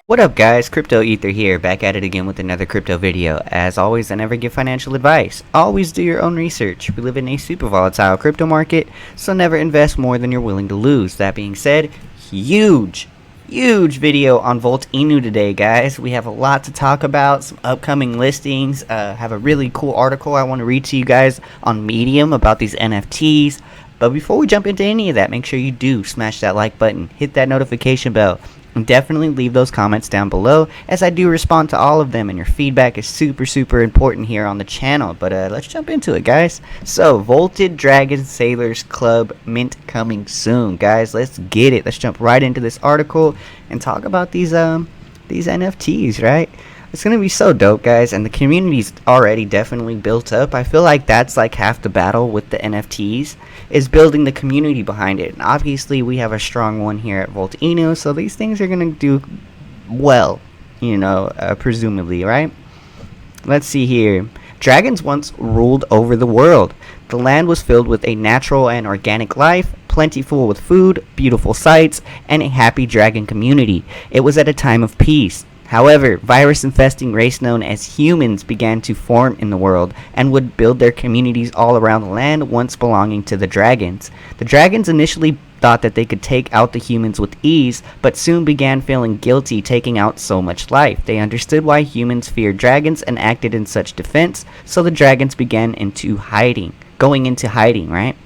What up guys, Crypto Ether here, back at it again with another crypto video. As always, I never give financial advice. Always do your own research. We live in a super volatile crypto market, so never invest more than you're willing to lose. That being said, huge video on Volt Inu today, guys. We have a lot to talk about, some upcoming listings, have a really cool article I want to read to you guys on Medium about these NFTs. But before we jump into any of that, make sure you do smash that like button, hit that notification bell, and definitely leave those comments down below, as I do respond to all of them, and your feedback is super important here on the channel. But let's jump into it, guys. So, Vaulted Dragon Sailors Club mint coming soon, guys. Let's get it. Let's jump right into this article and talk about these NFTs, right? It's gonna be so dope, guys, and the community's already definitely built up. I feel like that's like half the battle with the NFTs, is building the community behind it. And obviously we have a strong one here at Volt Inu, so these things are gonna do well, presumably, right? Let's see here. Dragons once ruled over the world. The land was filled with a natural and organic life, plentiful with food, beautiful sights, and a happy dragon community. It was at a time of peace. However, virus-infesting race known as humans began to form in the world and would build their communities all around the land once belonging to the dragons. The dragons initially thought that they could take out the humans with ease, but soon began feeling guilty taking out so much life. They understood why humans feared dragons and acted in such defense, so the dragons began going into hiding, right?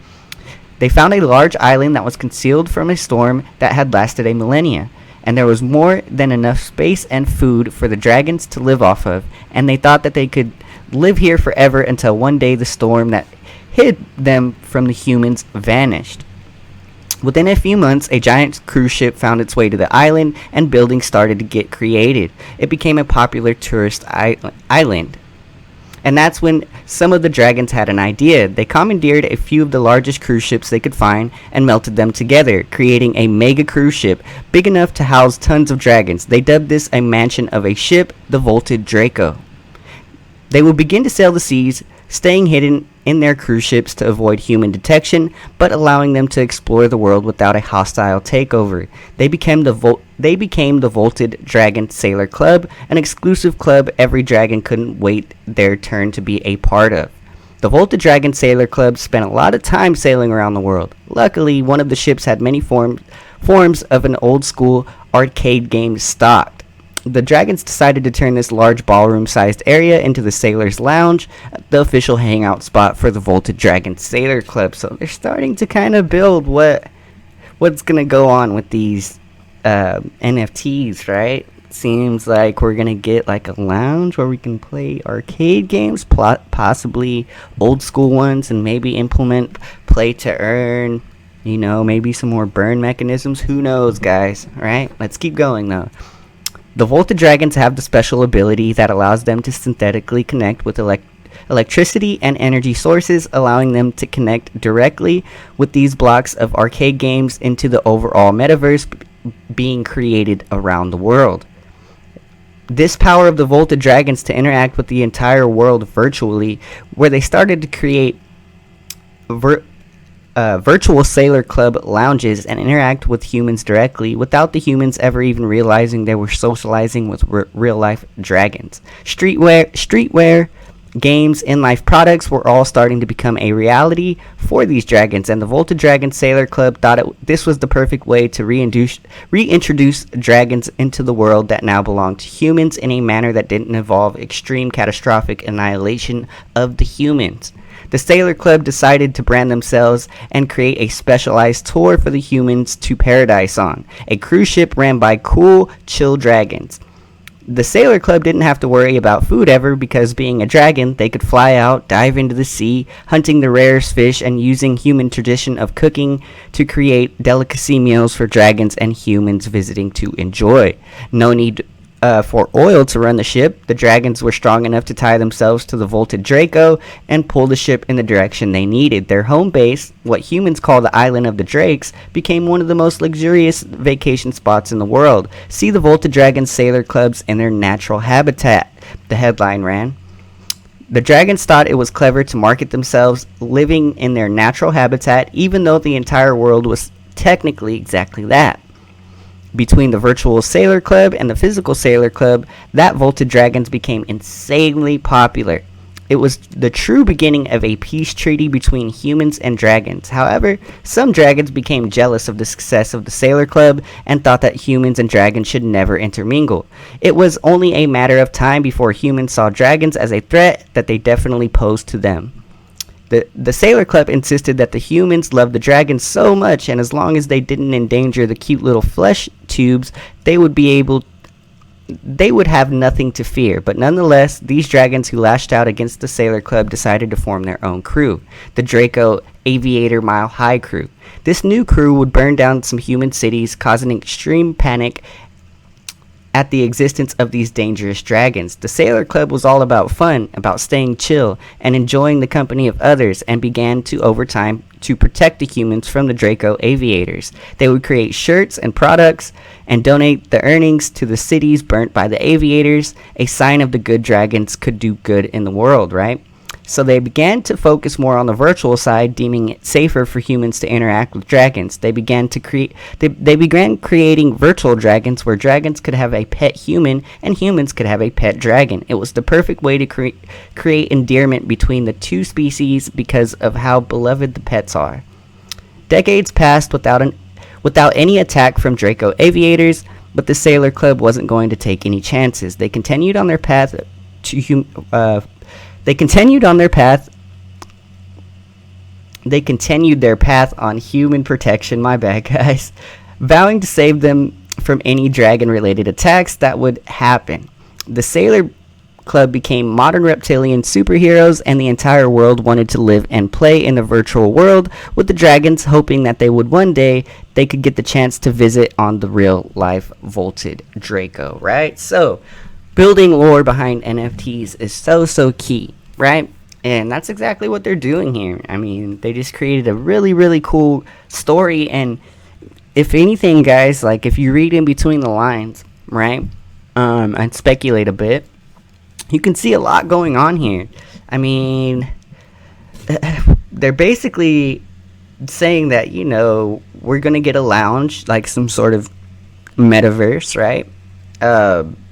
They found a large island that was concealed from a storm that had lasted a millennia. And there was more than enough space and food for the dragons to live off of, and they thought that they could live here forever until one day the storm that hid them from the humans vanished. Within a few months, a giant cruise ship found its way to the island, and buildings started to get created. It became a popular tourist island. And that's when some of the dragons had an idea. They commandeered a few of the largest cruise ships they could find and melted them together, creating a mega cruise ship big enough to house tons of dragons. They dubbed this a mansion of a ship, the Vaulted Draco. They would begin to sail the seas, staying hidden in their cruise ships to avoid human detection, but allowing them to explore the world without a hostile takeover. They became the Vaulted Dragon Sailor Club, an exclusive club every dragon couldn't wait their turn to be a part of. The Vaulted Dragon Sailor Club spent a lot of time sailing around the world. Luckily, one of the ships had many forms of an old-school arcade game stocked. The dragons decided to turn this large ballroom-sized area into the Sailor's Lounge, the official hangout spot for the Vaulted Dragon Sailor Club. So they're starting to kind of build what's going to go on with these NFTs, right? Seems like we're going to get like a lounge where we can play arcade games, possibly old school ones, and maybe implement play to earn, maybe some more burn mechanisms. Who knows, guys, right? Let's keep going, though. The Vaulted Dragons have the special ability that allows them to synthetically connect with electricity and energy sources, allowing them to connect directly with these blocks of arcade games into the overall metaverse being created around the world. This power of the Vaulted Dragons to interact with the entire world virtually, where they started to create virtual Sailor Club lounges and interact with humans directly without the humans ever even realizing they were socializing with real-life dragons. Streetwear, games, in-life products were all starting to become a reality for these dragons, and the Vaulted Dragon Sailor Club thought this was the perfect way to reintroduce dragons into the world that now belonged to humans in a manner that didn't involve extreme catastrophic annihilation of the humans. The Sailor Club decided to brand themselves and create a specialized tour for the humans to Paradise on, a cruise ship ran by cool, chill dragons. The Sailor Club didn't have to worry about food ever, because being a dragon, they could fly out, dive into the sea, hunting the rarest fish, and using human tradition of cooking to create delicacy meals for dragons and humans visiting to enjoy. No need for oil to run the ship. The dragons were strong enough to tie themselves to the Vaulted Draco and pull the ship in the direction they needed. Their home base, what humans call the Island of the Drakes, became one of the most luxurious vacation spots in the world. See the Vaulted Dragon Sailor Clubs in their natural habitat, the headline ran. The dragons thought it was clever to market themselves living in their natural habitat, even though the entire world was technically exactly that. between the virtual Sailor Club and the physical Sailor Club, that vaulted dragons became insanely popular. It was the true beginning of a peace treaty between humans and dragons. However, some dragons became jealous of the success of the Sailor Club and thought that humans and dragons should never intermingle. It was only a matter of time before humans saw dragons as a threat that they definitely posed to them. The Sailor Club insisted that the humans loved the dragons so much, and as long as they didn't endanger the cute little flesh tubes, they would have nothing to fear. But nonetheless, these dragons who lashed out against the Sailor Club decided to form their own crew, the Draco Aviator Mile High crew. This new crew would burn down some human cities, causing extreme panic at the existence of these dangerous dragons. The Sailor Club was all about fun, about staying chill, and enjoying the company of others, and began to, over time, to protect the humans from the Draco Aviators. They would create shirts and products and donate the earnings to the cities burnt by the Aviators, a sign of the good dragons could do good in the world, right? So they began to focus more on the virtual side, deeming it safer for humans to interact with dragons. They began creating virtual dragons where dragons could have a pet human and humans could have a pet dragon. It was the perfect way to create endearment between the two species because of how beloved the pets are. Decades passed without any attack from Draco Aviators, but the Sailor Club wasn't going to take any chances. They continued on their path on human protection, my bad guys, vowing to save them from any dragon-related attacks that would happen. The Sailor Club became modern reptilian superheroes, and the entire world wanted to live and play in the virtual world with the dragons, hoping that one day they could get the chance to visit on the real-life vaulted Draco, right? So, building lore behind NFTs is so key, right? And that's exactly what they're doing here. I mean, they just created a really, really cool story. And if anything, guys, like if you read in between the lines, right, and speculate a bit, you can see a lot going on here. I mean, they're basically saying that, you know, we're going to get a lounge, like some sort of metaverse, right?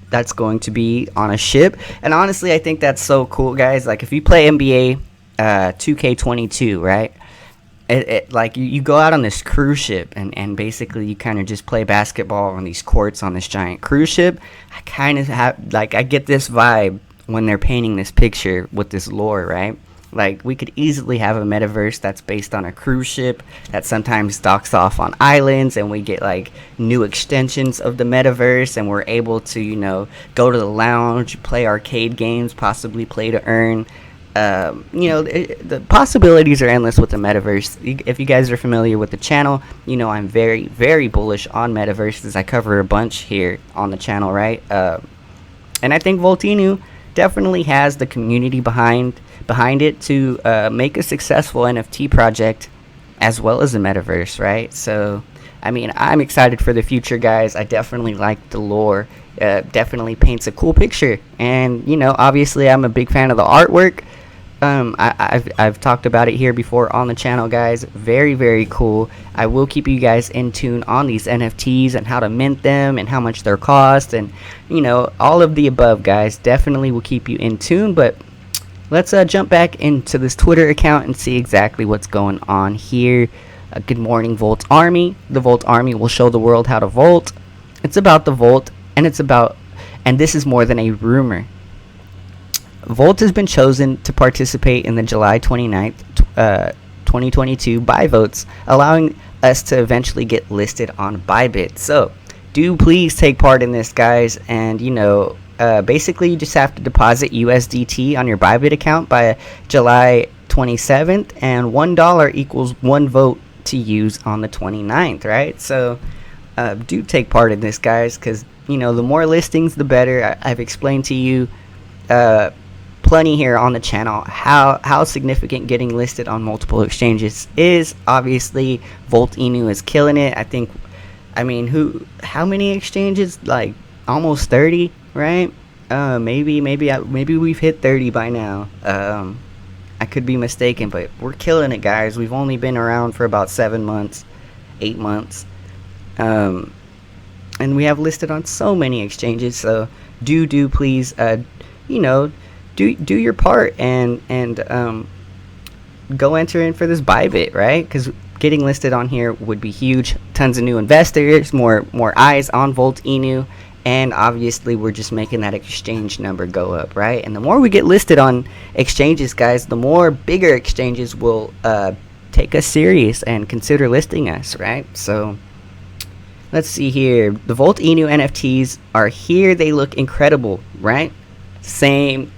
That's going to be on a ship. And honestly, I think that's so cool, guys. Like if you play NBA 2K22, right, like you go out on this cruise ship and basically you kind of just play basketball on these courts on this giant cruise ship. I kind of have, like, I get this vibe when they're painting this picture with this lore, right? Like, we could easily have a metaverse that's based on a cruise ship that sometimes docks off on islands, and we get, like, new extensions of the metaverse, and we're able to, you know, go to the lounge, play arcade games, possibly play to earn. You know, the possibilities are endless with the metaverse. If you guys are familiar with the channel, you know I'm very, very bullish on metaverses. I cover a bunch here on the channel, right? And I think Vault Inu definitely has the community behind it to make a successful NFT project as well as a metaverse, right? So, I mean, I'm excited for the future, guys. I definitely like the lore. Definitely paints a cool picture. And, you know, obviously I'm a big fan of the artwork. I've talked about it here before on the channel, guys. Very, very cool. I will keep you guys in tune on these NFTs and how to mint them and how much they're cost and, you know, all of the above, guys. Definitely will keep you in tune, but let's jump back into this Twitter account and see exactly what's going on here. Good morning, Volt Army. The Volt Army will show the world how to vault. It's about the Volt, and this is more than a rumor. Volt has been chosen to participate in the July 29th, 2022 buy votes, allowing us to eventually get listed on Bybit. So, do please take part in this, guys, and, you know, basically you just have to deposit USDT on your Bybit account by July 27th, and $1 equals 1 vote to use on the 29th, right? So do take part in this, guys, because, you know, the more listings the better. I've explained to you plenty here on the channel how significant getting listed on multiple exchanges is. Obviously Volt Inu is killing it. I mean, how many exchanges? Like almost 30, right? Maybe we've hit 30 by now. I could be mistaken, but we're killing it, guys. We've only been around for about 7 months, 8 months. and we have listed on so many exchanges. So do please, you know, do your part and go enter in for this Bybit, right? Because getting listed on here would be huge. Tons of new investors, more eyes on Volt Inu, and obviously we're just making that exchange number go up, right? And the more we get listed on exchanges, guys, the more bigger exchanges will take us serious and consider listing us, right? So let's see here. The Volt Inu NFTs are here. They look incredible, right? Same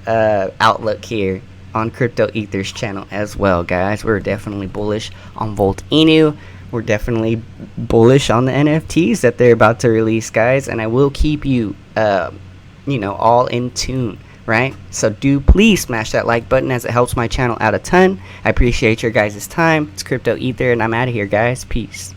outlook here on Crypto Ether's channel as well, guys. We're definitely bullish on Volt Inu. We're definitely bullish on the NFTs that they're about to release, guys, and I will keep you all in tune, right? So do please smash that like button, as it helps my channel out a ton. I appreciate your guys' time. It's Crypto Ether, and I'm out of here, guys. Peace.